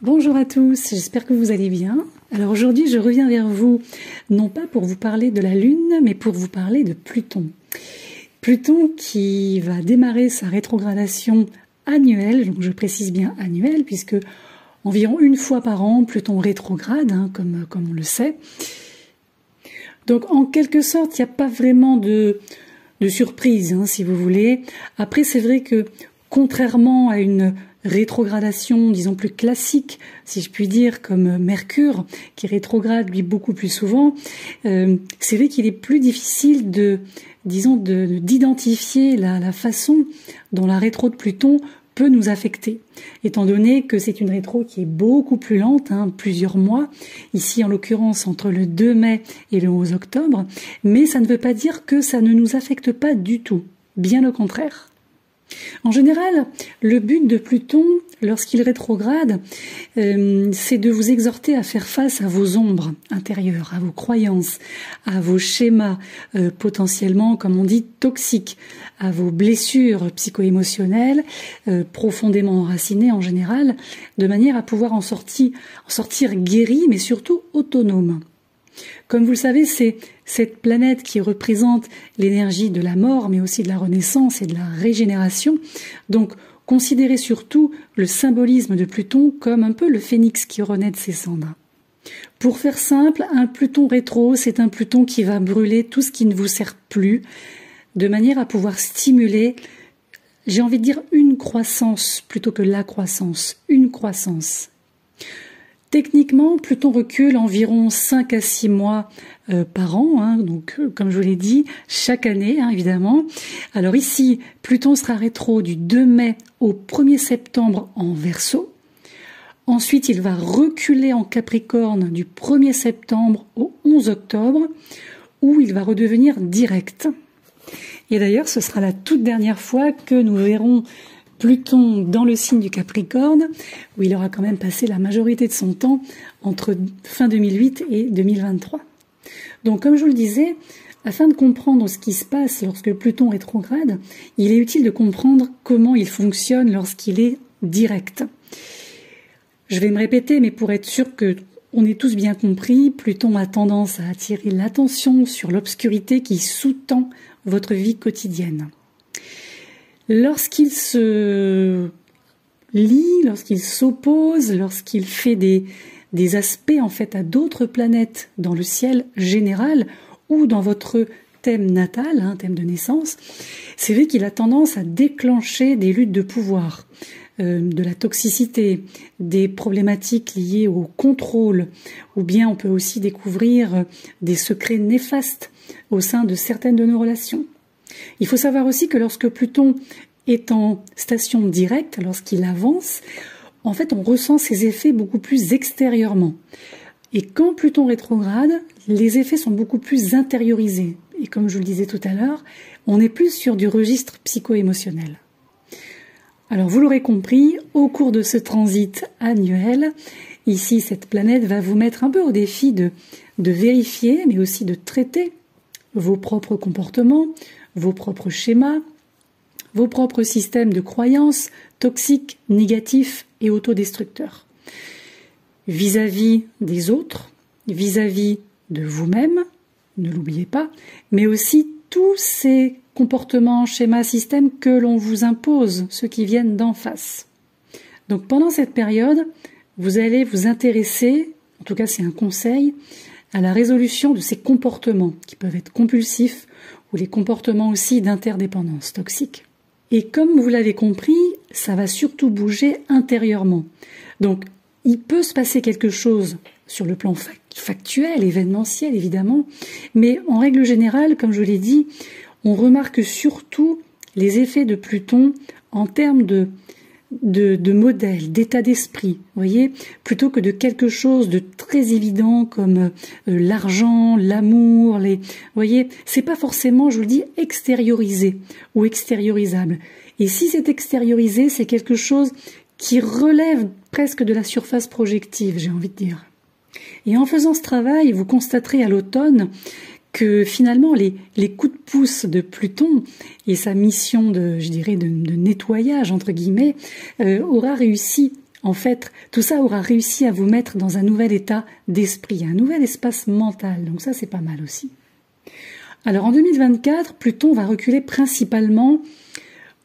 Bonjour à tous, j'espère que vous allez bien. Alors aujourd'hui, je reviens vers vous, non pas pour vous parler de la Lune, mais pour vous parler de Pluton. Pluton qui va démarrer sa rétrogradation annuelle, donc je précise bien annuelle, puisque environ une fois par an, Pluton rétrograde, comme on le sait. Donc en quelque sorte, il n'y a pas vraiment de surprise, si vous voulez. Après, c'est vrai que contrairement à une rétrogradation, disons plus classique, si je puis dire, comme Mercure, qui rétrograde lui beaucoup plus souvent, c'est vrai qu'il est plus difficile d'identifier la façon dont la rétro de Pluton peut nous affecter, étant donné que c'est une rétro qui est beaucoup plus lente, plusieurs mois, ici en l'occurrence entre le 2 mai et le 11 octobre, mais ça ne veut pas dire que ça ne nous affecte pas du tout, bien au contraire. En général, le but de Pluton, lorsqu'il rétrograde, c'est de vous exhorter à faire face à vos ombres intérieures, à vos croyances, à vos schémas potentiellement, comme on dit, toxiques, à vos blessures psycho-émotionnelles profondément enracinées en général, de manière à pouvoir en sortir guéri, mais surtout autonome. Comme vous le savez, c'est cette planète qui représente l'énergie de la mort, mais aussi de la renaissance et de la régénération. Donc, considérez surtout le symbolisme de Pluton comme un peu le phénix qui renaît de ses cendres. Pour faire simple, un Pluton rétro, c'est un Pluton qui va brûler tout ce qui ne vous sert plus, de manière à pouvoir stimuler, j'ai envie de dire, une croissance plutôt que la croissance, une croissance. Techniquement, Pluton recule environ 5 à 6 mois par an, donc comme je vous l'ai dit, chaque année évidemment. Alors ici, Pluton sera rétro du 2 mai au 1er septembre en Verseau. Ensuite, il va reculer en Capricorne du 1er septembre au 11 octobre, où il va redevenir direct. Et d'ailleurs, ce sera la toute dernière fois que nous verrons Pluton dans le signe du Capricorne, où il aura quand même passé la majorité de son temps entre fin 2008 et 2023. Donc comme je vous le disais, afin de comprendre ce qui se passe lorsque Pluton rétrograde, il est utile de comprendre comment il fonctionne lorsqu'il est direct. Je vais me répéter, mais pour être sûr qu'on ait tous bien compris, Pluton a tendance à attirer l'attention sur l'obscurité qui sous-tend votre vie quotidienne. Lorsqu'il se lie, lorsqu'il s'oppose, lorsqu'il fait des aspects en fait à d'autres planètes dans le ciel général ou dans votre thème natal, thème de naissance, c'est vrai qu'il a tendance à déclencher des luttes de pouvoir, de la toxicité, des problématiques liées au contrôle, ou bien on peut aussi découvrir des secrets néfastes au sein de certaines de nos relations. Il faut savoir aussi que lorsque Pluton est en station directe, lorsqu'il avance, en fait on ressent ses effets beaucoup plus extérieurement. Et quand Pluton rétrograde, les effets sont beaucoup plus intériorisés. Et comme je vous le disais tout à l'heure, on est plus sur du registre psycho-émotionnel. Alors vous l'aurez compris, au cours de ce transit annuel, ici cette planète va vous mettre un peu au défi de vérifier, mais aussi de traiter vos propres comportements, vos propres schémas, vos propres systèmes de croyances toxiques, négatifs et autodestructeurs. Vis-à-vis des autres, vis-à-vis de vous-même, ne l'oubliez pas, mais aussi tous ces comportements, schémas, systèmes que l'on vous impose, ceux qui viennent d'en face. Donc pendant cette période, vous allez vous intéresser, en tout cas c'est un conseil, à la résolution de ces comportements qui peuvent être compulsifs ou les comportements aussi d'interdépendance toxique. Et comme vous l'avez compris, ça va surtout bouger intérieurement. Donc, il peut se passer quelque chose sur le plan factuel, événementiel évidemment, mais en règle générale, comme je l'ai dit, on remarque surtout les effets de Pluton en termes de modèle, d'état d'esprit, voyez, plutôt que de quelque chose de très évident comme l'argent, l'amour, voyez, c'est pas forcément, je vous le dis, extériorisé ou extériorisable. Et si c'est extériorisé, c'est quelque chose qui relève presque de la surface projective, j'ai envie de dire. Et en faisant ce travail, vous constaterez à l'automne que finalement les coups de pouce de Pluton et sa mission de nettoyage entre guillemets aura réussi en fait, tout ça aura réussi à vous mettre dans un nouvel état d'esprit, un nouvel espace mental. Donc ça, c'est pas mal aussi. Alors en 2024, Pluton va reculer principalement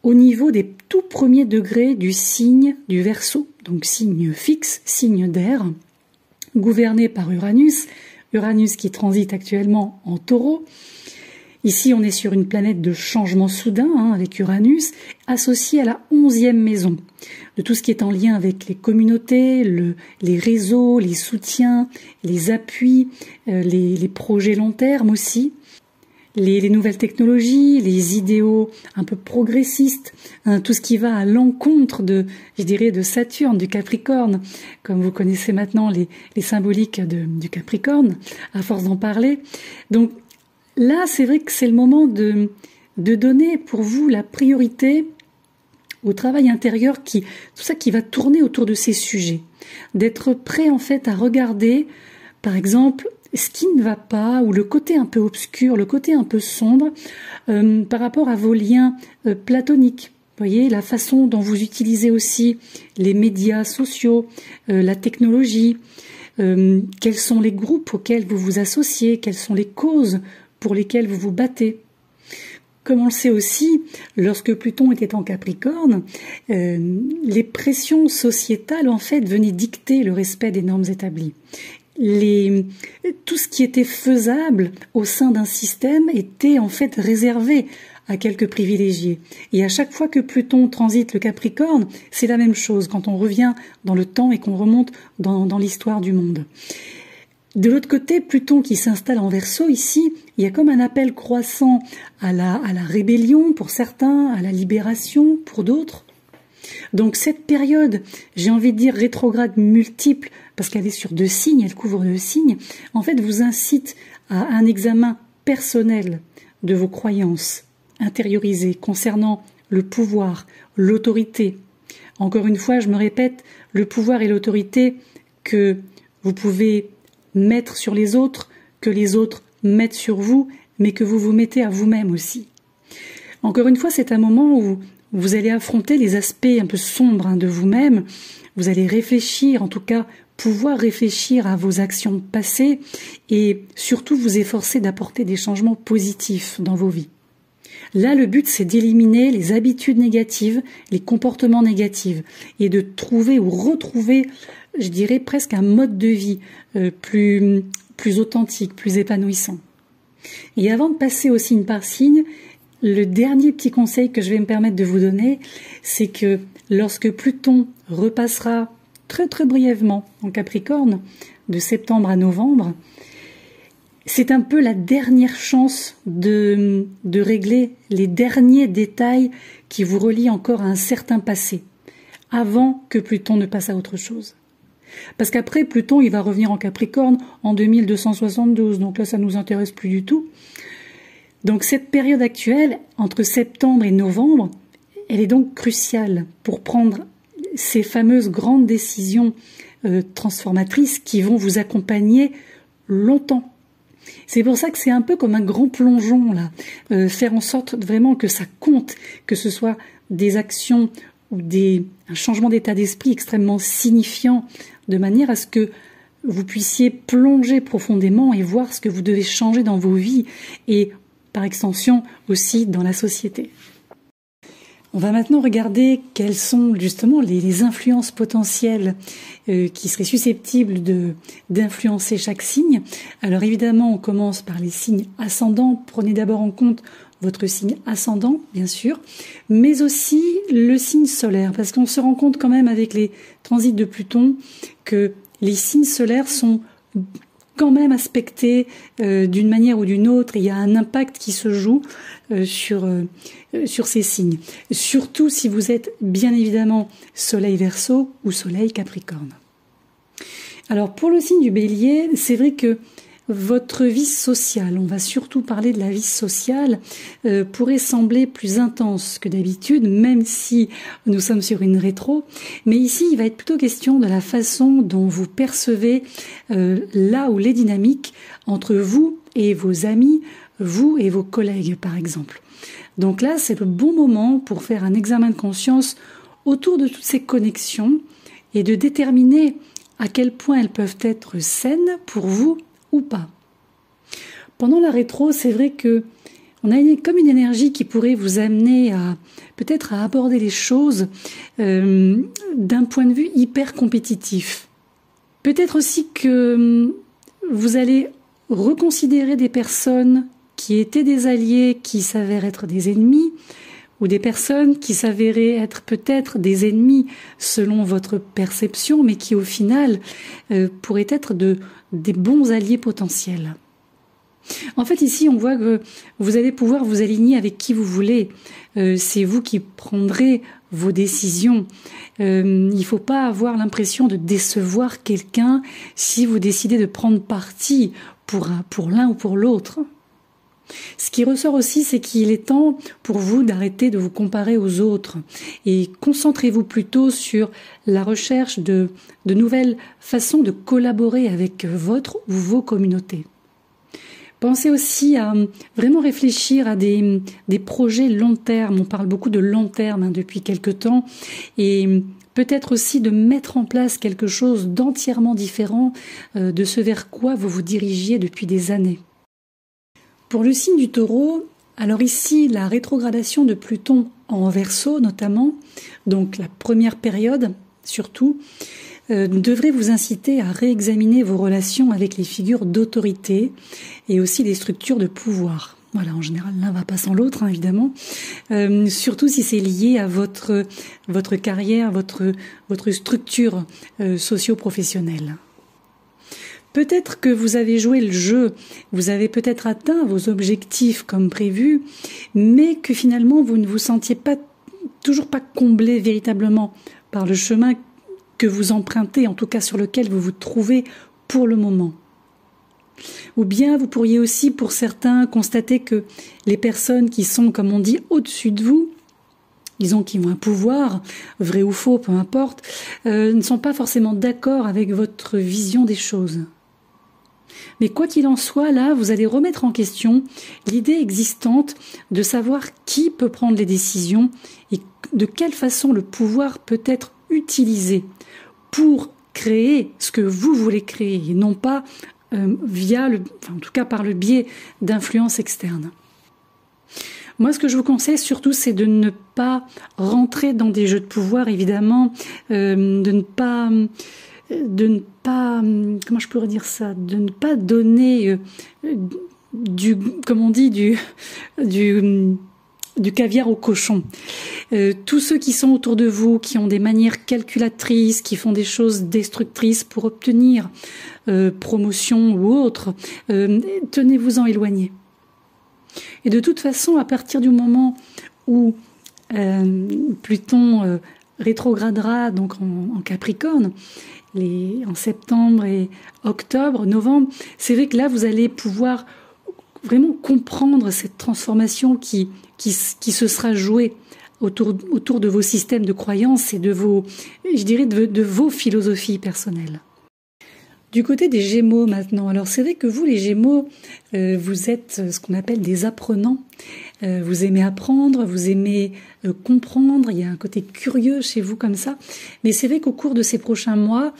au niveau des tout premiers degrés du signe du Verseau, donc signe fixe, signe d'air, gouverné par Uranus, Uranus qui transite actuellement en Taureau. Ici, on est sur une planète de changement soudain, avec Uranus, associée à la 11e maison, de tout ce qui est en lien avec les communautés, les réseaux, les soutiens, les appuis, les projets long terme aussi, les nouvelles technologies, les idéaux un peu progressistes, tout ce qui va à l'encontre de Saturne, du Capricorne, comme vous connaissez maintenant les symboliques du Capricorne, à force d'en parler. Donc, là, c'est vrai que c'est le moment de donner pour vous la priorité au travail intérieur tout ça qui va tourner autour de ces sujets. D'être prêt en fait à regarder, par exemple, ce qui ne va pas, ou le côté un peu obscur, le côté un peu sombre, par rapport à vos liens platoniques. Vous voyez, la façon dont vous utilisez aussi les médias sociaux, la technologie, quels sont les groupes auxquels vous vous associez, quelles sont les causes pour lesquels vous vous battez. Comme on le sait aussi, lorsque Pluton était en Capricorne, les pressions sociétales en fait venaient dicter le respect des normes établies. Tout ce qui était faisable au sein d'un système était en fait réservé à quelques privilégiés. Et à chaque fois que Pluton transite le Capricorne, c'est la même chose quand on revient dans le temps et qu'on remonte dans l'histoire du monde. De l'autre côté, Pluton qui s'installe en Verseau, ici, il y a comme un appel croissant à la rébellion pour certains, à la libération pour d'autres. Donc cette période, j'ai envie de dire rétrograde multiple, parce qu'elle est sur 2 signes, elle couvre 2 signes, en fait vous incite à un examen personnel de vos croyances intériorisées concernant le pouvoir, l'autorité. Encore une fois, je me répète, le pouvoir et l'autorité que vous pouvez mettre sur les autres, que les autres mettent sur vous, mais que vous vous mettez à vous-même aussi. Encore une fois, c'est un moment où vous allez affronter les aspects un peu sombres de vous-même, vous allez réfléchir, en tout cas pouvoir réfléchir à vos actions passées et surtout vous efforcer d'apporter des changements positifs dans vos vies. Là, le but, c'est d'éliminer les habitudes négatives, les comportements négatifs et de trouver ou retrouver, je dirais, presque un mode de vie plus authentique, plus épanouissant. Et avant de passer au signe par signe, le dernier petit conseil que je vais me permettre de vous donner, c'est que lorsque Pluton repassera très très brièvement en Capricorne, de septembre à novembre, c'est un peu la dernière chance de régler les derniers détails qui vous relient encore à un certain passé, avant que Pluton ne passe à autre chose. Parce qu'après, Pluton, il va revenir en Capricorne en 2272, donc là, ça ne nous intéresse plus du tout. Donc cette période actuelle, entre septembre et novembre, elle est donc cruciale pour prendre ces fameuses grandes décisions transformatrices qui vont vous accompagner longtemps. C'est pour ça que c'est un peu comme un grand plongeon, là. Faire en sorte vraiment que ça compte, que ce soit des actions ou un changement d'état d'esprit extrêmement signifiant, de manière à ce que vous puissiez plonger profondément et voir ce que vous devez changer dans vos vies et, par extension, aussi dans la société. On va maintenant regarder quelles sont justement les influences potentielles qui seraient susceptibles d'influencer chaque signe. Alors évidemment, on commence par les signes ascendants. Prenez d'abord en compte votre signe ascendant, bien sûr, mais aussi le signe solaire, parce qu'on se rend compte quand même avec les transits de Pluton que les signes solaires sont quand même aspectés d'une manière ou d'une autre. Il y a un impact qui se joue sur ces signes. Surtout si vous êtes bien évidemment Soleil Verseau ou Soleil Capricorne. Alors pour le signe du Bélier, c'est vrai que votre vie sociale, on va surtout parler de la vie sociale, pourrait sembler plus intense que d'habitude, même si nous sommes sur une rétro. Mais ici, il va être plutôt question de la façon dont vous percevez là où les dynamiques entre vous et vos amis, vous et vos collègues, par exemple. Donc là, c'est le bon moment pour faire un examen de conscience autour de toutes ces connexions et de déterminer à quel point elles peuvent être saines pour vous ou pas. Pendant la rétro, c'est vrai que on a comme une énergie qui pourrait vous amener à peut-être à aborder les choses d'un point de vue hyper compétitif. Peut-être aussi que vous allez reconsidérer des personnes qui étaient des alliés qui s'avèrent être des ennemis, ou des personnes qui s'avéraient être peut-être des ennemis selon votre perception, mais qui au final pourraient être des bons alliés potentiels. En fait, ici, on voit que vous allez pouvoir vous aligner avec qui vous voulez. C'est vous qui prendrez vos décisions. Il ne faut pas avoir l'impression de décevoir quelqu'un si vous décidez de prendre parti pour l'un ou pour l'autre. Ce qui ressort aussi, c'est qu'il est temps pour vous d'arrêter de vous comparer aux autres et concentrez-vous plutôt sur la recherche de nouvelles façons de collaborer avec votre ou vos communautés. Pensez aussi à vraiment réfléchir à des projets long terme. On parle beaucoup de long terme depuis quelque temps et peut-être aussi de mettre en place quelque chose d'entièrement différent de ce vers quoi vous vous dirigiez depuis des années. Pour le signe du Taureau, alors ici la rétrogradation de Pluton en Verseau notamment, donc la première période surtout, devrait vous inciter à réexaminer vos relations avec les figures d'autorité et aussi les structures de pouvoir. Voilà, en général, l'un va pas sans l'autre, hein, évidemment. Surtout si c'est lié à votre carrière, votre structure socio-professionnelle. Peut-être que vous avez joué le jeu, vous avez peut-être atteint vos objectifs comme prévu, mais que finalement vous ne vous sentiez toujours pas comblé véritablement par le chemin que vous empruntez, en tout cas sur lequel vous vous trouvez pour le moment. Ou bien vous pourriez aussi, pour certains, constater que les personnes qui sont, comme on dit, au-dessus de vous, disons qui ont un pouvoir, vrai ou faux, peu importe, ne sont pas forcément d'accord avec votre vision des choses. Mais quoi qu'il en soit, là, vous allez remettre en question l'idée existante de savoir qui peut prendre les décisions et de quelle façon le pouvoir peut être utilisé pour créer ce que vous voulez créer, et non pas en tout cas par le biais d'influences externes. Moi, ce que je vous conseille surtout, c'est de ne pas rentrer dans des jeux de pouvoir, évidemment, de ne pas, comment je pourrais dire ça, de ne pas donner comme on dit, du caviar au cochon. Tous ceux qui sont autour de vous, qui ont des manières calculatrices, qui font des choses destructrices pour obtenir promotion ou autre, tenez-vous-en éloignés. Et de toute façon, à partir du moment où Pluton rétrogradera donc en Capricorne, en septembre et octobre, novembre, c'est vrai que là, vous allez pouvoir vraiment comprendre cette transformation qui se sera jouée autour de vos systèmes de croyances et de vos philosophies personnelles. Du côté des Gémeaux maintenant, alors c'est vrai que vous les Gémeaux, vous êtes ce qu'on appelle des apprenants. Vous aimez apprendre, vous aimez comprendre, il y a un côté curieux chez vous comme ça. Mais c'est vrai qu'au cours de ces prochains mois,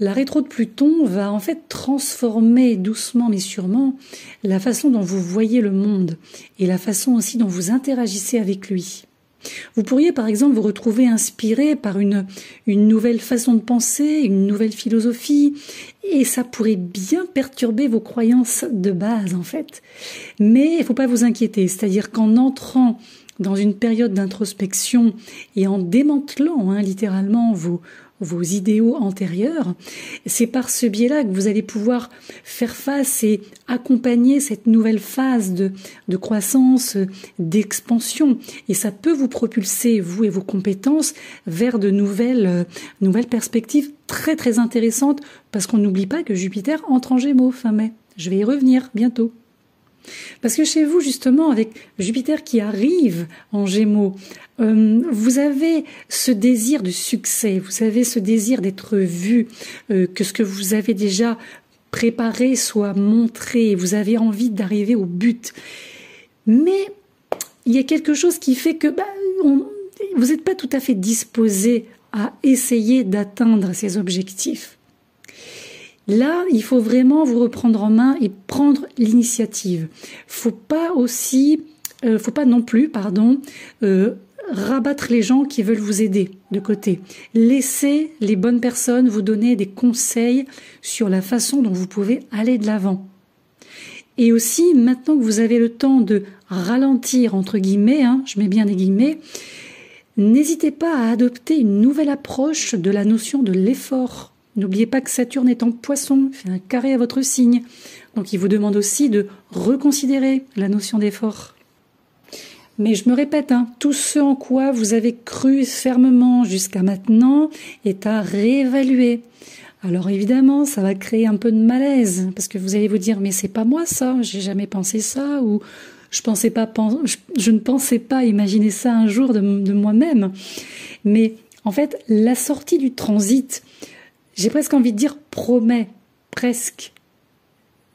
la rétro de Pluton va en fait transformer doucement mais sûrement la façon dont vous voyez le monde et la façon aussi dont vous interagissez avec lui. Vous pourriez par exemple vous retrouver inspiré par une nouvelle façon de penser, une nouvelle philosophie, et ça pourrait bien perturber vos croyances de base en fait. Mais il ne faut pas vous inquiéter, c'est-à-dire qu'en entrant dans une période d'introspection et en démantelant littéralement vos idéaux antérieurs, c'est par ce biais-là que vous allez pouvoir faire face et accompagner cette nouvelle phase de croissance, d'expansion. Et ça peut vous propulser, vous et vos compétences, vers de nouvelles perspectives très très intéressantes, parce qu'on n'oublie pas que Jupiter entre en Gémeaux fin mai. Je vais y revenir bientôt. Parce que chez vous, justement, avec Jupiter qui arrive en Gémeaux, vous avez ce désir de succès, vous avez ce désir d'être vu, que ce que vous avez déjà préparé soit montré, vous avez envie d'arriver au but. Mais il y a quelque chose qui fait que vous n'êtes pas tout à fait disposé à essayer d'atteindre ces objectifs. Là, il faut vraiment vous reprendre en main et prendre l'initiative. Faut pas non plus, rabattre les gens qui veulent vous aider de côté. Laissez les bonnes personnes vous donner des conseils sur la façon dont vous pouvez aller de l'avant. Et aussi, maintenant que vous avez le temps de ralentir, entre guillemets, je mets bien des guillemets, n'hésitez pas à adopter une nouvelle approche de la notion de l'effort. N'oubliez pas que Saturne est en Poisson, fait un carré à votre signe. Donc il vous demande aussi de reconsidérer la notion d'effort. Mais je me répète, tout ce en quoi vous avez cru fermement jusqu'à maintenant est à réévaluer. Alors évidemment, ça va créer un peu de malaise, parce que vous allez vous dire, mais c'est pas moi ça, j'ai jamais pensé ça, ou je ne pensais pas imaginer ça un jour de moi-même. Mais en fait, la sortie du transit, j'ai presque envie de dire, promet presque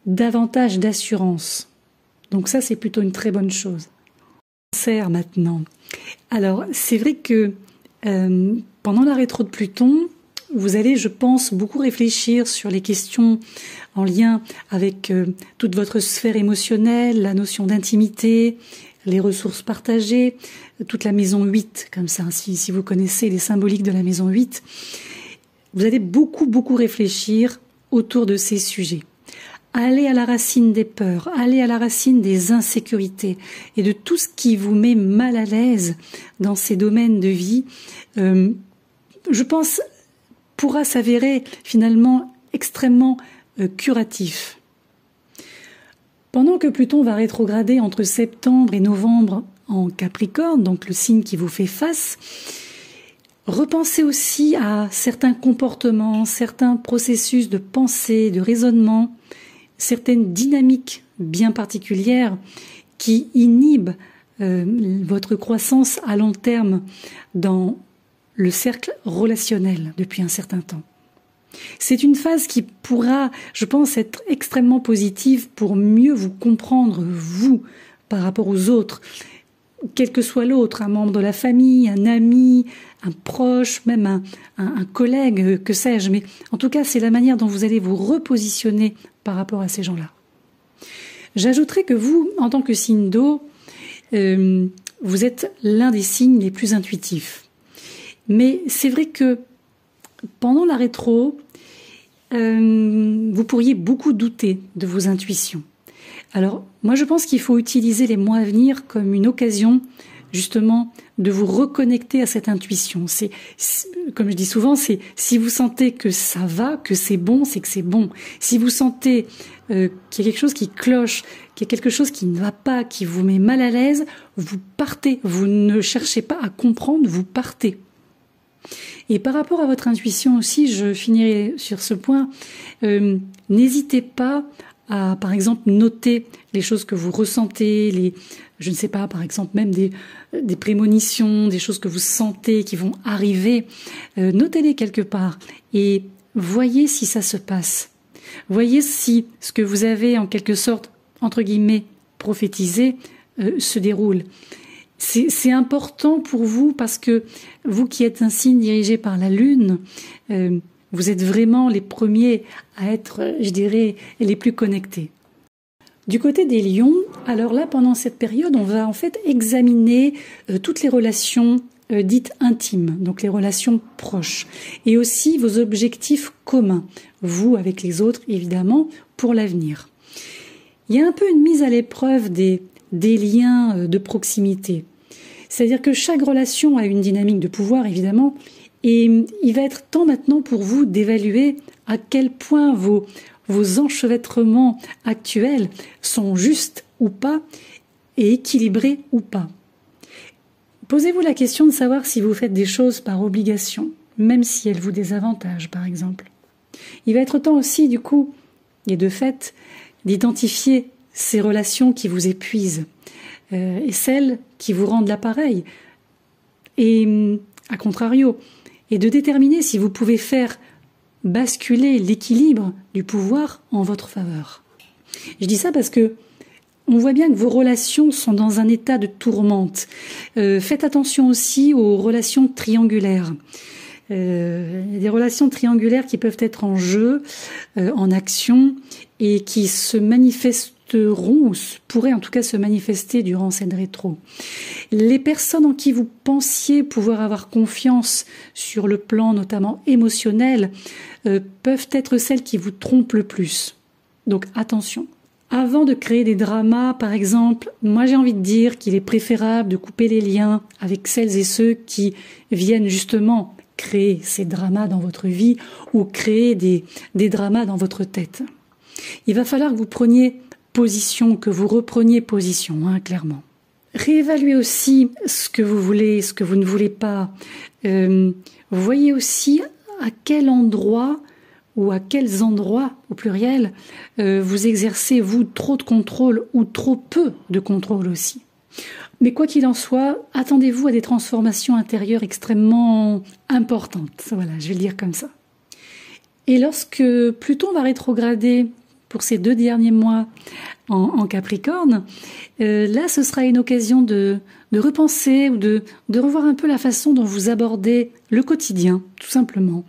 davantage d'assurance. Donc ça, c'est plutôt une très bonne chose. Cancer maintenant. Alors, c'est vrai que pendant la rétro de Pluton, vous allez, je pense, beaucoup réfléchir sur les questions en lien avec toute votre sphère émotionnelle, la notion d'intimité, les ressources partagées, toute la maison 8, comme ça, si vous connaissez les symboliques de la maison 8. Vous allez beaucoup réfléchir autour de ces sujets. Allez à la racine des peurs, allez à la racine des insécurités et de tout ce qui vous met mal à l'aise dans ces domaines de vie. Je pense pourra s'avérer finalement extrêmement curatif. Pendant que Pluton va rétrograder entre septembre et novembre en Capricorne, donc le signe qui vous fait face, repensez aussi à certains comportements, certains processus de pensée, de raisonnement, certaines dynamiques bien particulières qui inhibent votre croissance à long terme dans le cercle relationnel depuis un certain temps. C'est une phase qui pourra, je pense, être extrêmement positive pour mieux vous comprendre, vous, par rapport aux autres, quel que soit l'autre, un membre de la famille, un ami, un proche, même un collègue, que sais-je. Mais en tout cas, c'est la manière dont vous allez vous repositionner par rapport à ces gens-là. J'ajouterai que vous, en tant que signe d'eau, vous êtes l'un des signes les plus intuitifs. Mais c'est vrai que pendant la rétro, vous pourriez beaucoup douter de vos intuitions. Alors, moi je pense qu'il faut utiliser les mois à venir comme une occasion justement de vous reconnecter à cette intuition. C'est comme je dis souvent, c'est si vous sentez que ça va, que c'est bon, c'est que c'est bon. Si vous sentez qu'il y a quelque chose qui cloche, qu'il y a quelque chose qui ne va pas, qui vous met mal à l'aise, vous partez. Vous ne cherchez pas à comprendre, vous partez. Et par rapport à votre intuition aussi, je finirai sur ce point, n'hésitez pas à, par exemple, noter les choses que vous ressentez, je ne sais pas, par exemple, même des prémonitions, des choses que vous sentez qui vont arriver. Notez-les quelque part et voyez si ça se passe. Voyez si ce que vous avez, en quelque sorte, entre guillemets, prophétisé, se déroule. C'est important pour vous parce que vous qui êtes un signe dirigé par la Lune, vous êtes vraiment les premiers à être, je dirais, les plus connectés. Du côté des lions, alors là, pendant cette période, on va en fait examiner toutes les relations dites intimes, donc les relations proches, et aussi vos objectifs communs, vous avec les autres, évidemment, pour l'avenir. Il y a un peu une mise à l'épreuve des liens de proximité. C'est-à-dire que chaque relation a une dynamique de pouvoir, évidemment, et il va être temps maintenant pour vous d'évaluer à quel point vos enchevêtrements actuels sont justes ou pas et équilibrés ou pas. Posez-vous la question de savoir si vous faites des choses par obligation, même si elles vous désavantagent, par exemple. Il va être temps aussi, du coup, et de fait, d'identifier ces relations qui vous épuisent et celles qui vous rendent l'appareil. Et, à contrario, et de déterminer si vous pouvez faire basculer l'équilibre du pouvoir en votre faveur. Je dis ça parce que on voit bien que vos relations sont dans un état de tourmente. Faites attention aussi aux relations triangulaires. Il y a des relations triangulaires qui peuvent être en jeu, en action, et qui se manifesteront, ou pourraient en tout cas se manifester durant cette rétro. Les personnes en qui vous pensiez pouvoir avoir confiance sur le plan notamment émotionnel peuvent être celles qui vous trompent le plus. Donc attention. Avant de créer des dramas, par exemple, moi j'ai envie de dire qu'il est préférable de couper les liens avec celles et ceux qui viennent justement créer ces dramas dans votre vie ou créer des dramas dans votre tête. Il va falloir que vous preniez position, que vous repreniez position, clairement. Réévaluez aussi ce que vous voulez, ce que vous ne voulez pas. Voyez aussi à quel endroit ou à quels endroits, au pluriel, vous exercez, vous, trop de contrôle ou trop peu de contrôle aussi. Mais quoi qu'il en soit, attendez-vous à des transformations intérieures extrêmement importantes. Voilà, je vais le dire comme ça. Et lorsque Pluton va rétrograder pour ces 2 derniers mois en Capricorne, là, ce sera une occasion de repenser ou de revoir un peu la façon dont vous abordez le quotidien, tout simplement,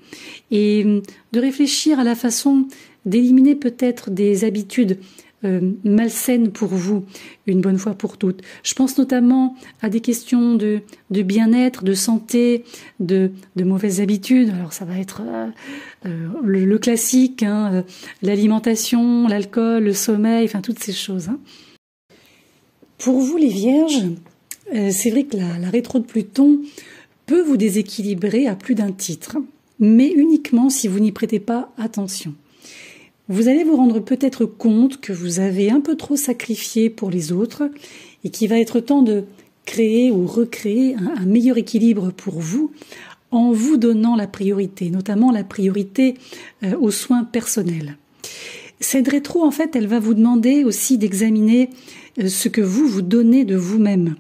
et de réfléchir à la façon d'éliminer peut-être des habitudes malsaines pour vous, une bonne fois pour toutes. Je pense notamment à des questions de bien-être, de santé, de mauvaises habitudes. Alors ça va être le classique, l'alimentation, l'alcool, le sommeil, enfin toutes ces choses. Pour vous les Vierges, c'est vrai que la rétro de Pluton peut vous déséquilibrer à plus d'un titre, mais uniquement si vous n'y prêtez pas attention. Vous allez vous rendre peut-être compte que vous avez un peu trop sacrifié pour les autres et qu'il va être temps de créer ou recréer un meilleur équilibre pour vous en vous donnant la priorité, notamment la priorité aux soins personnels. Cette rétro, en fait, elle va vous demander aussi d'examiner ce que vous donnez de vous-même.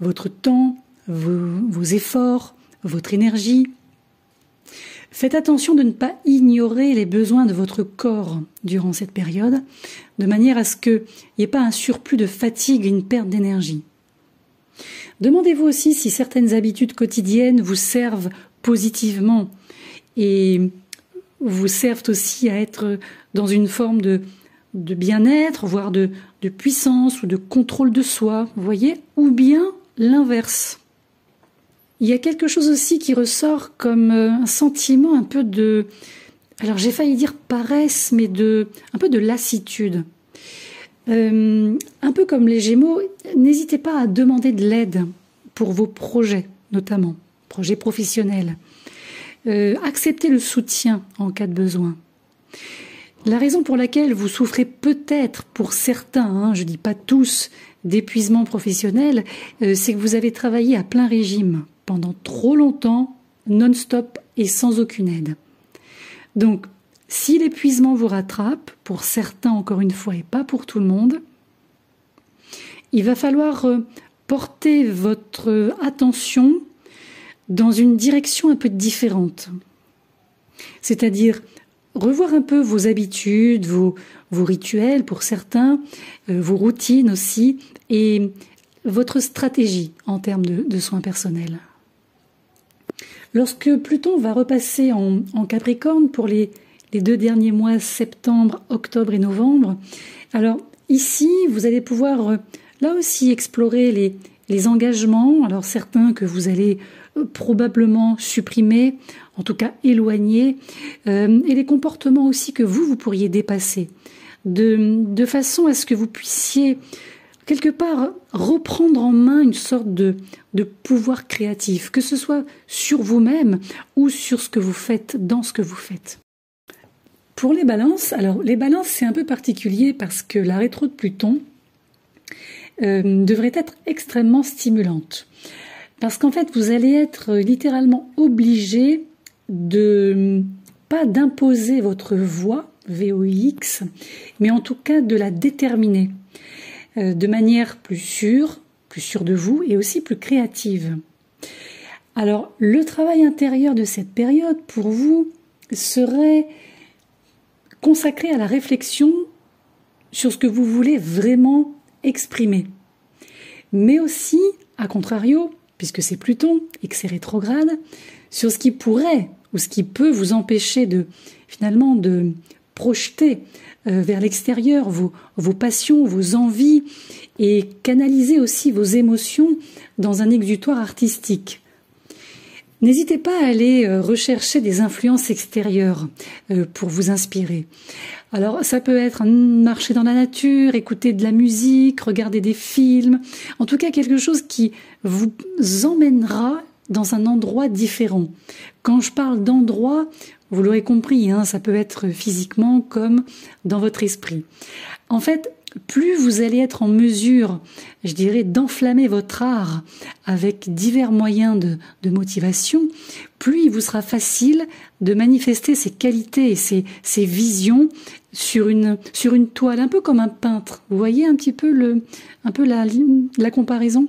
Votre temps, vos efforts, votre énergie. Faites attention de ne pas ignorer les besoins de votre corps durant cette période, de manière à ce qu'il n'y ait pas un surplus de fatigue et une perte d'énergie. Demandez-vous aussi si certaines habitudes quotidiennes vous servent positivement et vous servent aussi à être dans une forme de bien-être, voire de puissance ou de contrôle de soi, vous voyez, ou bien l'inverse. Il y a quelque chose aussi qui ressort comme un sentiment un peu de, alors j'ai failli dire paresse, mais un peu de lassitude. Un peu comme les Gémeaux, n'hésitez pas à demander de l'aide pour vos projets, notamment, projets professionnels. Acceptez le soutien en cas de besoin. La raison pour laquelle vous souffrez peut-être, pour certains, je ne dis pas tous, d'épuisement professionnel, c'est que vous avez travaillé à plein régime pendant trop longtemps, non-stop et sans aucune aide. Donc, si l'épuisement vous rattrape, pour certains encore une fois et pas pour tout le monde, il va falloir porter votre attention dans une direction un peu différente. C'est-à-dire revoir un peu vos habitudes, vos rituels pour certains, vos routines aussi, et votre stratégie en termes de soins personnels. Lorsque Pluton va repasser en Capricorne pour les 2 derniers mois, septembre, octobre et novembre, alors ici, vous allez pouvoir là aussi explorer les engagements, alors certains que vous allez probablement supprimer, en tout cas éloigner, et les comportements aussi que vous pourriez dépasser, de façon à ce que vous puissiez quelque part reprendre en main une sorte de pouvoir créatif, que ce soit sur vous-même ou sur ce que vous faites, dans ce que vous faites. Pour les balances, alors les balances c'est un peu particulier parce que la rétro de Pluton devrait être extrêmement stimulante. Parce qu'en fait vous allez être littéralement obligé pas d'imposer votre voix, VOIX, mais en tout cas de la déterminer de manière plus sûre de vous et aussi plus créative. Alors, le travail intérieur de cette période, pour vous, serait consacré à la réflexion sur ce que vous voulez vraiment exprimer. Mais aussi, à contrario, puisque c'est Pluton et que c'est rétrograde, sur ce qui pourrait ou ce qui peut vous empêcher de finalement de projeter vers l'extérieur vos passions, vos envies et canaliser aussi vos émotions dans un exutoire artistique. N'hésitez pas à aller rechercher des influences extérieures pour vous inspirer. Alors ça peut être marcher dans la nature, écouter de la musique, regarder des films, en tout cas quelque chose qui vous emmènera dans un endroit différent. Quand je parle d'endroit, vous l'aurez compris, hein, ça peut être physiquement comme dans votre esprit. En fait, plus vous allez être en mesure, je dirais, d'enflammer votre art avec divers moyens de motivation, plus il vous sera facile de manifester ces qualités et ces visions sur une toile, un peu comme un peintre. Vous voyez un petit peu la comparaison ?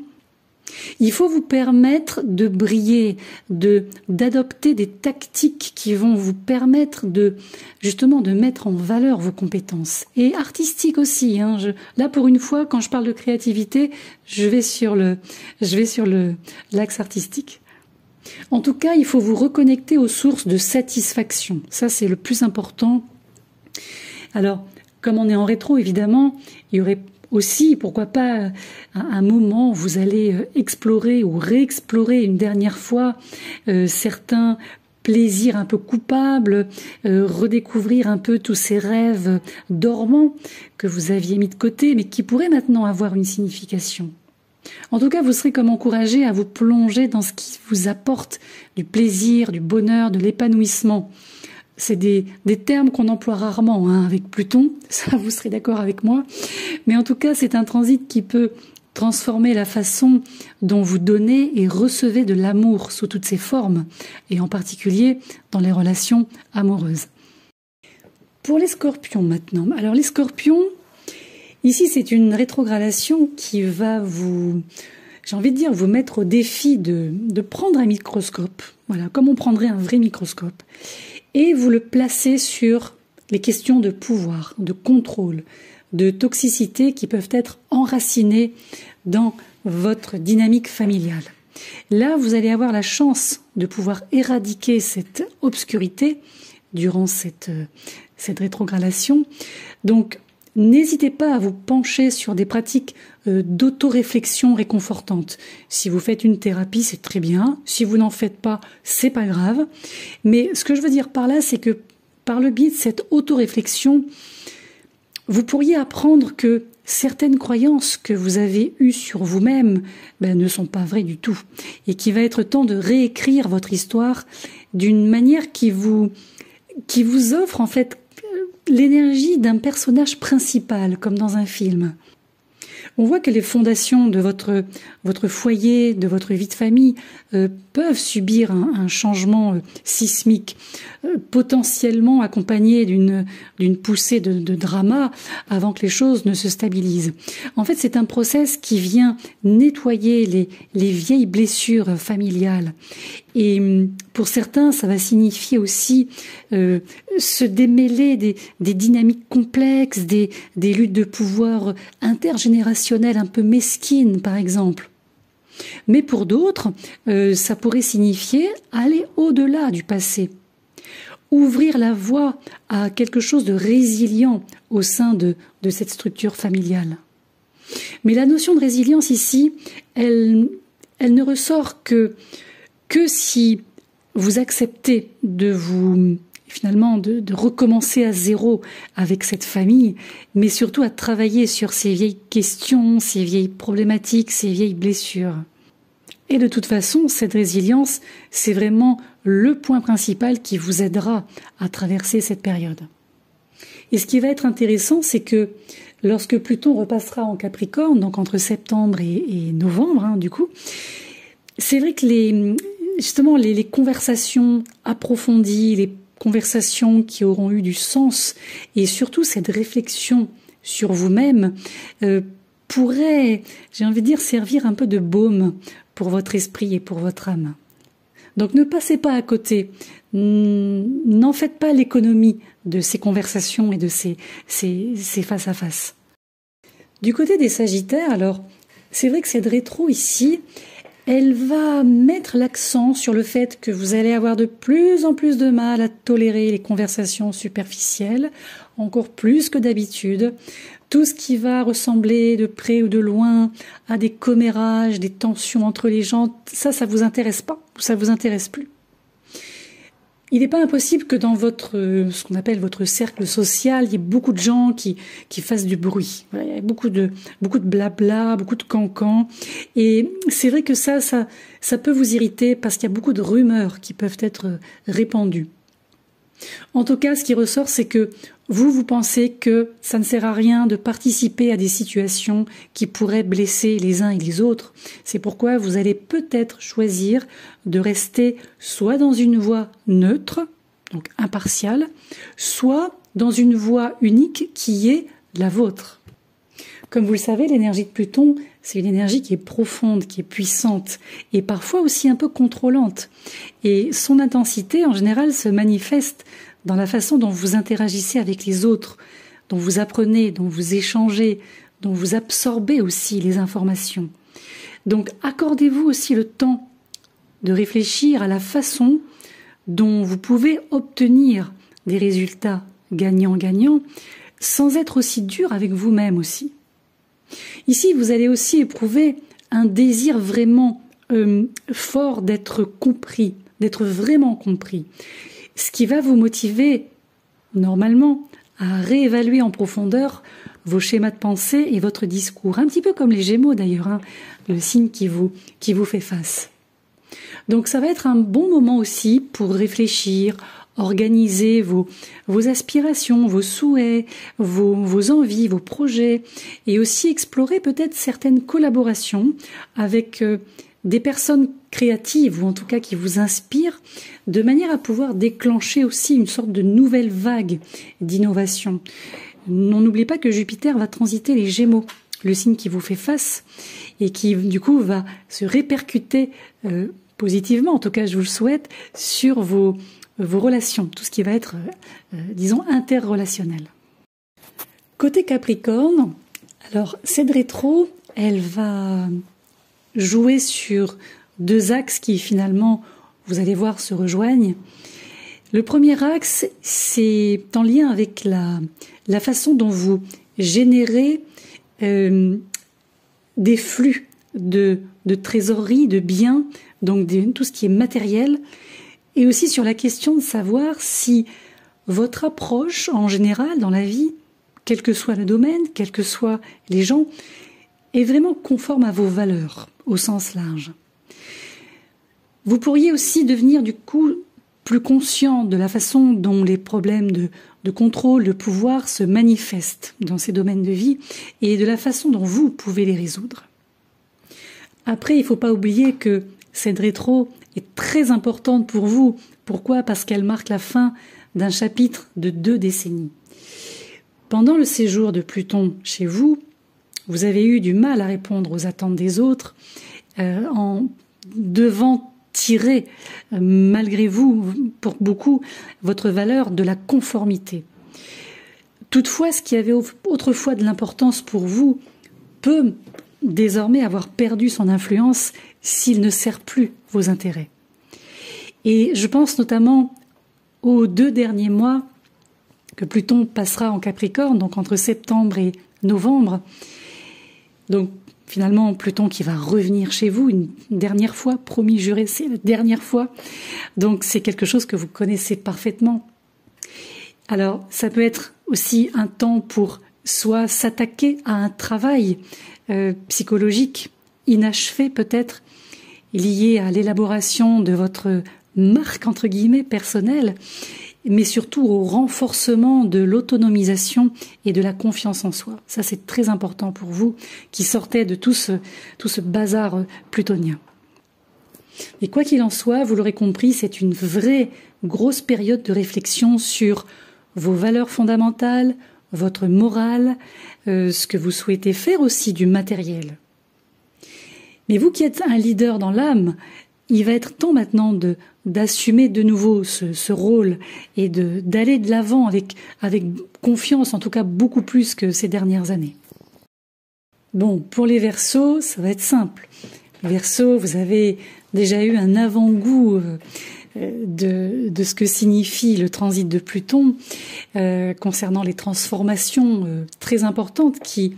Il faut vous permettre de briller, d'adopter des tactiques qui vont vous permettre justement de mettre en valeur vos compétences. Et artistique aussi, hein. Là, pour une fois, quand je parle de créativité, je vais sur l'axe artistique. En tout cas, il faut vous reconnecter aux sources de satisfaction. Ça, c'est le plus important. Alors, comme on est en rétro, évidemment, il y aurait aussi, pourquoi pas, un moment où vous allez explorer ou réexplorer une dernière fois certains plaisirs un peu coupables, redécouvrir un peu tous ces rêves dormants que vous aviez mis de côté, mais qui pourraient maintenant avoir une signification. En tout cas, vous serez comme encouragé à vous plonger dans ce qui vous apporte du plaisir, du bonheur, de l'épanouissement. C'est des termes qu'on emploie rarement avec Pluton, ça vous serez d'accord avec moi. Mais en tout cas, c'est un transit qui peut transformer la façon dont vous donnez et recevez de l'amour sous toutes ses formes, et en particulier dans les relations amoureuses. Pour les scorpions maintenant. Alors les scorpions, ici c'est une rétrogradation qui va vous mettre au défi de prendre un microscope, voilà, comme on prendrait un vrai microscope, et vous le placez sur les questions de pouvoir, de contrôle, de toxicité qui peuvent être enracinées dans votre dynamique familiale. Là, vous allez avoir la chance de pouvoir éradiquer cette obscurité durant cette rétrogradation. Donc, n'hésitez pas à vous pencher sur des pratiques d'autoréflexion réconfortantes. Si vous faites une thérapie, c'est très bien. Si vous n'en faites pas, c'est pas grave. Mais ce que je veux dire par là, c'est que par le biais de cette autoréflexion, vous pourriez apprendre que certaines croyances que vous avez eues sur vous-même ne sont pas vraies du tout. Et qu'il va être temps de réécrire votre histoire d'une manière qui vous offre en fait l'énergie d'un personnage principal, comme dans un film. On voit que les fondations de votre foyer, de votre vie de famille, peuvent subir un changement sismique, potentiellement accompagné d'une poussée de drama avant que les choses ne se stabilisent. En fait, c'est un process qui vient nettoyer les vieilles blessures familiales. Et pour certains, ça va signifier aussi se démêler des dynamiques complexes, des luttes de pouvoir intergénérationnelles un peu mesquines, par exemple. Mais pour d'autres, ça pourrait signifier aller au-delà du passé, ouvrir la voie à quelque chose de résilient au sein de cette structure familiale. Mais la notion de résilience ici, elle ne ressort que si vous acceptez de recommencer à zéro avec cette famille, mais surtout à travailler sur ces vieilles questions, ces vieilles problématiques, ces vieilles blessures. Et de toute façon, cette résilience, c'est vraiment le point principal qui vous aidera à traverser cette période. Et ce qui va être intéressant, c'est que lorsque Pluton repassera en Capricorne, donc entre septembre et novembre, du coup, c'est vrai que les conversations approfondies, les conversations qui auront eu du sens et surtout cette réflexion sur vous-même pourrait, j'ai envie de dire, servir un peu de baume pour votre esprit et pour votre âme. Donc ne passez pas à côté, n'en faites pas l'économie de ces conversations et de ces face-à-face. Du côté des Sagittaires, alors, c'est vrai que cette rétro ici, elle va mettre l'accent sur le fait que vous allez avoir de plus en plus de mal à tolérer les conversations superficielles, encore plus que d'habitude. Tout ce qui va ressembler de près ou de loin à des commérages, des tensions entre les gens, ça vous intéresse pas, ça vous intéresse plus. Il n'est pas impossible que dans ce qu'on appelle votre cercle social, il y ait beaucoup de gens qui fassent du bruit. Voilà, il y a beaucoup de blabla, beaucoup de cancans. Et c'est vrai que ça peut vous irriter parce qu'il y a beaucoup de rumeurs qui peuvent être répandues. En tout cas, ce qui ressort, c'est que vous pensez que ça ne sert à rien de participer à des situations qui pourraient blesser les uns et les autres. C'est pourquoi vous allez peut-être choisir de rester soit dans une voie neutre, donc impartiale, soit dans une voie unique qui est la vôtre. Comme vous le savez, l'énergie de Pluton, c'est une énergie qui est profonde, qui est puissante et parfois aussi un peu contrôlante. Et son intensité, en général, se manifeste dans la façon dont vous interagissez avec les autres, dont vous apprenez, dont vous échangez, dont vous absorbez aussi les informations. Donc, accordez-vous aussi le temps de réfléchir à la façon dont vous pouvez obtenir des résultats gagnant-gagnant sans être aussi dur avec vous-même aussi. Ici, vous allez aussi éprouver un désir vraiment fort d'être compris, d'être vraiment compris. Ce qui va vous motiver, normalement, à réévaluer en profondeur vos schémas de pensée et votre discours. Un petit peu comme les Gémeaux d'ailleurs, le signe qui vous fait face. Donc ça va être un bon moment aussi pour réfléchir, organiser vos aspirations, vos souhaits, vos envies, vos projets, et aussi explorer peut-être certaines collaborations avec des personnes créatives, ou en tout cas qui vous inspirent, de manière à pouvoir déclencher aussi une sorte de nouvelle vague d'innovation. On n'oublie pas que Jupiter va transiter les Gémeaux, le signe qui vous fait face, et qui du coup va se répercuter positivement, en tout cas je vous le souhaite, sur vos relations, tout ce qui va être, disons, interrelationnel. Côté Capricorne, alors cette rétro, elle va jouer sur deux axes qui finalement, vous allez voir, se rejoignent. Le premier axe, c'est en lien avec la façon dont vous générez des flux de trésorerie, de biens, donc tout ce qui est matériel, et aussi sur la question de savoir si votre approche en général dans la vie, quel que soit le domaine, quels que soient les gens, est vraiment conforme à vos valeurs au sens large. Vous pourriez aussi devenir du coup plus conscient de la façon dont les problèmes de contrôle, de pouvoir se manifestent dans ces domaines de vie et de la façon dont vous pouvez les résoudre. Après, il ne faut pas oublier que cette rétro est très importante pour vous. Pourquoi ? Parce qu'elle marque la fin d'un chapitre de 2 décennies. Pendant le séjour de Pluton chez vous, vous avez eu du mal à répondre aux attentes des autres en devant tirer, malgré vous, pour beaucoup, votre valeur de la conformité. Toutefois, ce qui avait autrefois de l'importance pour vous peut désormais avoir perdu son influence s'il ne sert plus vos intérêts. Et je pense notamment aux 2 derniers mois que Pluton passera en Capricorne, donc entre septembre et novembre. Donc finalement, Pluton qui va revenir chez vous une dernière fois, promis, juré, c'est la dernière fois. Donc c'est quelque chose que vous connaissez parfaitement. Alors ça peut être aussi un temps pour soit s'attaquer à un travail psychologique inachevé peut-être, lié à l'élaboration de votre marque entre guillemets personnelle, mais surtout au renforcement de l'autonomisation et de la confiance en soi. Ça, c'est très important pour vous qui sortez de tout ce bazar plutonien. Et quoi qu'il en soit, vous l'aurez compris, c'est une vraie grosse période de réflexion sur vos valeurs fondamentales, votre morale, ce que vous souhaitez faire aussi du matériel. Mais vous qui êtes un leader dans l'âme, il va être temps maintenant d'assumer de nouveau ce rôle et d'aller de l'avant avec confiance, en tout cas beaucoup plus que ces dernières années. Bon, pour les Verseaux, ça va être simple. Verseau, vous avez déjà eu un avant-goût de ce que signifie le transit de Pluton concernant les transformations très importantes qui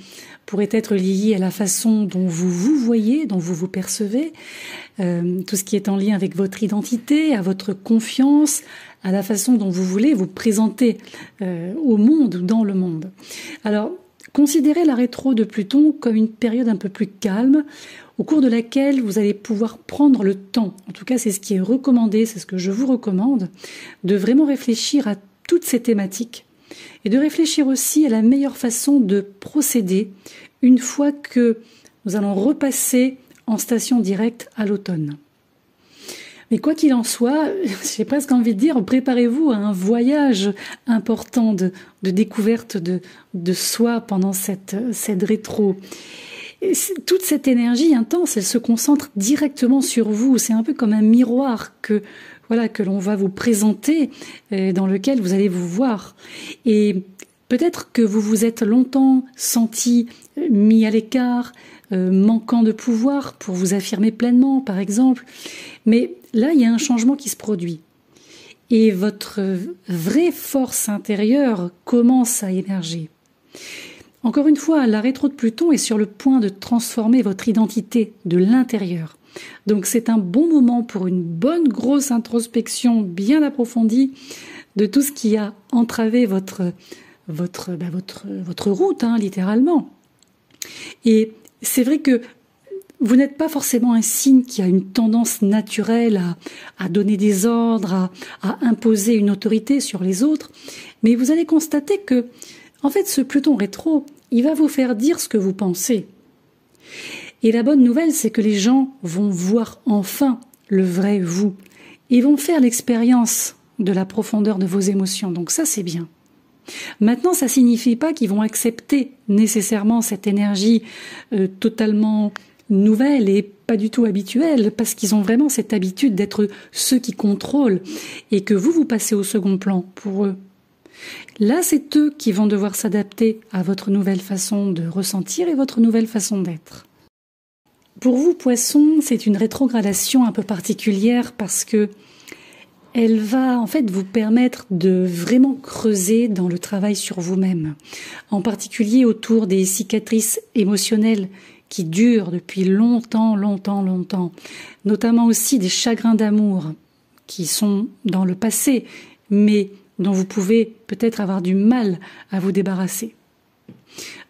pourraient être liées à la façon dont vous vous voyez, dont vous vous percevez, tout ce qui est en lien avec votre identité, à votre confiance, à la façon dont vous voulez vous présenter au monde ou dans le monde. Alors, considérez la rétro de Pluton comme une période un peu plus calme, au cours de laquelle vous allez pouvoir prendre le temps, en tout cas c'est ce qui est recommandé, c'est ce que je vous recommande, de vraiment réfléchir à toutes ces thématiques et de réfléchir aussi à la meilleure façon de procéder une fois que nous allons repasser en station directe à l'automne. Mais quoi qu'il en soit, j'ai presque envie de dire, préparez-vous à un voyage important de découverte de soi pendant cette rétro. Et toute cette énergie intense, elle se concentre directement sur vous. C'est un peu comme un miroir que l'on va vous présenter, dans lequel vous allez vous voir. Et peut-être que vous vous êtes longtemps senti mis à l'écart, manquant de pouvoir pour vous affirmer pleinement, par exemple. Mais là, il y a un changement qui se produit. Et votre vraie force intérieure commence à émerger. Encore une fois, la rétro de Pluton est sur le point de transformer votre identité de l'intérieur. Donc c'est un bon moment pour une bonne grosse introspection bien approfondie de tout ce qui a entravé votre route, littéralement. Et c'est vrai que vous n'êtes pas forcément un signe qui a une tendance naturelle à donner des ordres, à imposer une autorité sur les autres, mais vous allez constater que, en fait, ce Pluton rétro, il va vous faire dire ce que vous pensez. Et la bonne nouvelle, c'est que les gens vont voir enfin le vrai vous. Ils vont faire l'expérience de la profondeur de vos émotions, donc ça c'est bien. Maintenant, ça signifie pas qu'ils vont accepter nécessairement cette énergie totalement nouvelle et pas du tout habituelle, parce qu'ils ont vraiment cette habitude d'être ceux qui contrôlent et que vous passez au second plan pour eux. Là, c'est eux qui vont devoir s'adapter à votre nouvelle façon de ressentir et votre nouvelle façon d'être. Pour vous, Poissons, c'est une rétrogradation un peu particulière parce que elle va en fait vous permettre de vraiment creuser dans le travail sur vous-même, en particulier autour des cicatrices émotionnelles qui durent depuis longtemps, notamment aussi des chagrins d'amour qui sont dans le passé, mais dont vous pouvez peut-être avoir du mal à vous débarrasser.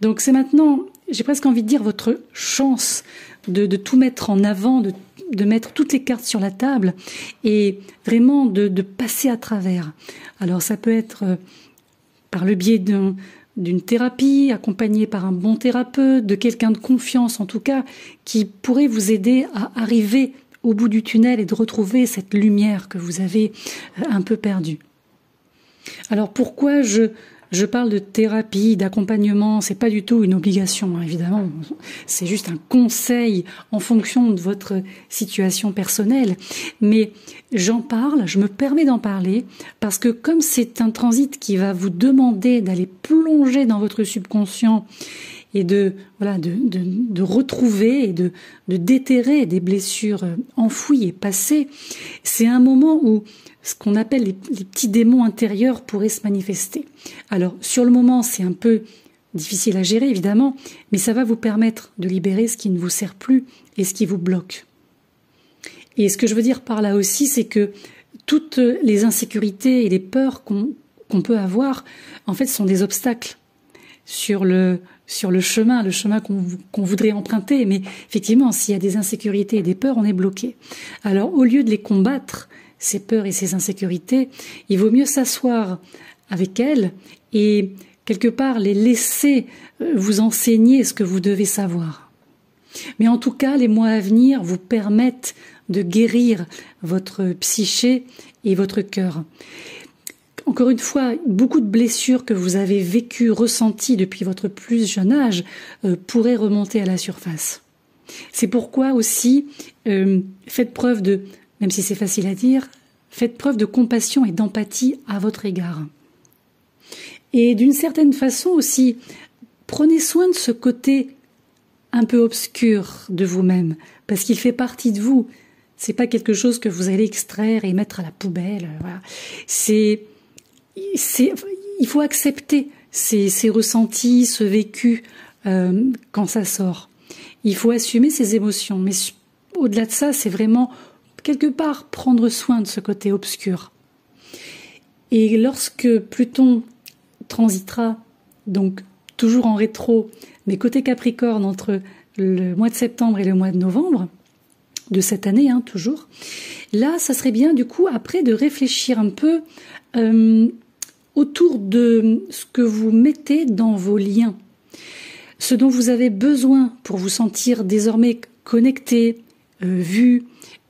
Donc c'est maintenant, j'ai presque envie de dire, votre chance de tout mettre en avant, de mettre toutes les cartes sur la table et vraiment de passer à travers. Alors ça peut être par le biais d'une thérapie, accompagnée par un bon thérapeute, de quelqu'un de confiance en tout cas, qui pourrait vous aider à arriver au bout du tunnel et de retrouver cette lumière que vous avez un peu perdue. Alors pourquoi je parle de thérapie, d'accompagnement, c'est pas du tout une obligation, évidemment. C'est juste un conseil en fonction de votre situation personnelle. Mais j'en parle, je me permets d'en parler, parce que comme c'est un transit qui va vous demander d'aller plonger dans votre subconscient et de retrouver et de déterrer des blessures enfouies et passées, c'est un moment où ce qu'on appelle les petits démons intérieurs pourraient se manifester. Alors, sur le moment, c'est un peu difficile à gérer, évidemment, mais ça va vous permettre de libérer ce qui ne vous sert plus et ce qui vous bloque. Et ce que je veux dire par là aussi, c'est que toutes les insécurités et les peurs qu'on peut avoir, en fait, sont des obstacles sur le chemin qu'on voudrait emprunter. Mais effectivement, s'il y a des insécurités et des peurs, on est bloqué. Alors, au lieu de les combattre, ces peurs et ces insécurités, il vaut mieux s'asseoir avec elles et quelque part les laisser vous enseigner ce que vous devez savoir. Mais en tout cas, les mois à venir vous permettent de guérir votre psyché et votre cœur. Encore une fois, beaucoup de blessures que vous avez vécues, ressenties depuis votre plus jeune âge pourraient remonter à la surface. C'est pourquoi aussi, faites preuve de, même si c'est facile à dire, faites preuve de compassion et d'empathie à votre égard. Et d'une certaine façon aussi, prenez soin de ce côté un peu obscur de vous-même, parce qu'il fait partie de vous. C'est pas quelque chose que vous allez extraire et mettre à la poubelle. Voilà. Il faut accepter ces ressentis, ce vécu quand ça sort. Il faut assumer ses émotions. Mais au-delà de ça, c'est vraiment quelque part prendre soin de ce côté obscur. Et lorsque Pluton transitera, donc toujours en rétro, mais côté Capricorne entre le mois de septembre et le mois de novembre, de cette année, toujours, là, ça serait bien du coup après de réfléchir un peu autour de ce que vous mettez dans vos liens, ce dont vous avez besoin pour vous sentir désormais connecté, vu,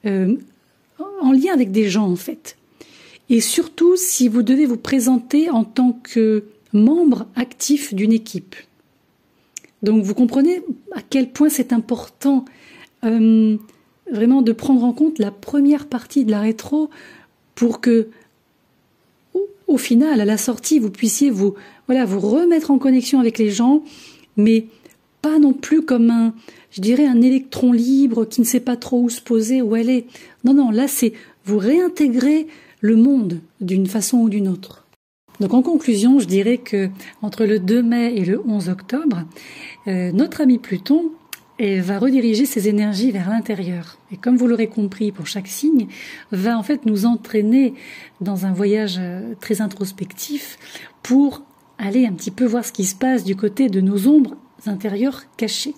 en lien avec des gens en fait. Et surtout si vous devez vous présenter en tant que membre actif d'une équipe. Donc vous comprenez à quel point c'est important vraiment de prendre en compte la première partie de la rétro pour que au final, à la sortie, vous puissiez vous remettre en connexion avec les gens, mais pas non plus comme un électron libre qui ne sait pas trop où se poser, où aller. Non, là c'est vous réintégrer le monde d'une façon ou d'une autre. Donc en conclusion, je dirais que entre le 2 mai et le 11 octobre, notre ami Pluton va rediriger ses énergies vers l'intérieur. Et comme vous l'aurez compris, pour chaque signe, va en fait nous entraîner dans un voyage très introspectif pour aller un petit peu voir ce qui se passe du côté de nos ombres intérieures cachées.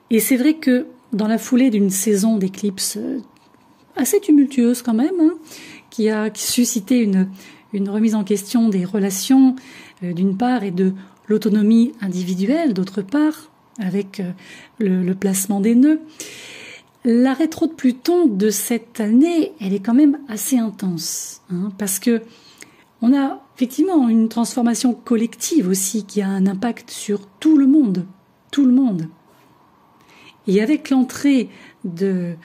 Et c'est vrai que dans la foulée d'une saison d'éclipses assez tumultueuse quand même, qui a suscité une remise en question des relations d'une part et de l'autonomie individuelle d'autre part, avec le placement des nœuds. La rétro de Pluton de cette année, elle est quand même assez intense, parce que on a effectivement une transformation collective aussi qui a un impact sur tout le monde. Et avec l'entrée de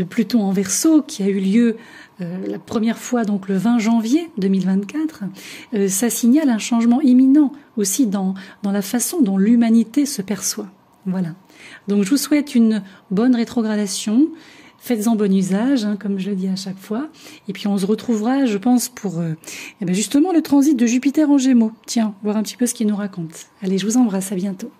Pluton en Verseau qui a eu lieu la première fois donc le 20 janvier 2024, ça signale un changement imminent aussi dans la façon dont l'humanité se perçoit. Voilà. Donc je vous souhaite une bonne rétrogradation, faites-en bon usage, comme je le dis à chaque fois, et puis on se retrouvera, je pense, pour justement le transit de Jupiter en Gémeaux. Tiens, voir un petit peu ce qu'il nous raconte. Allez, je vous embrasse, à bientôt.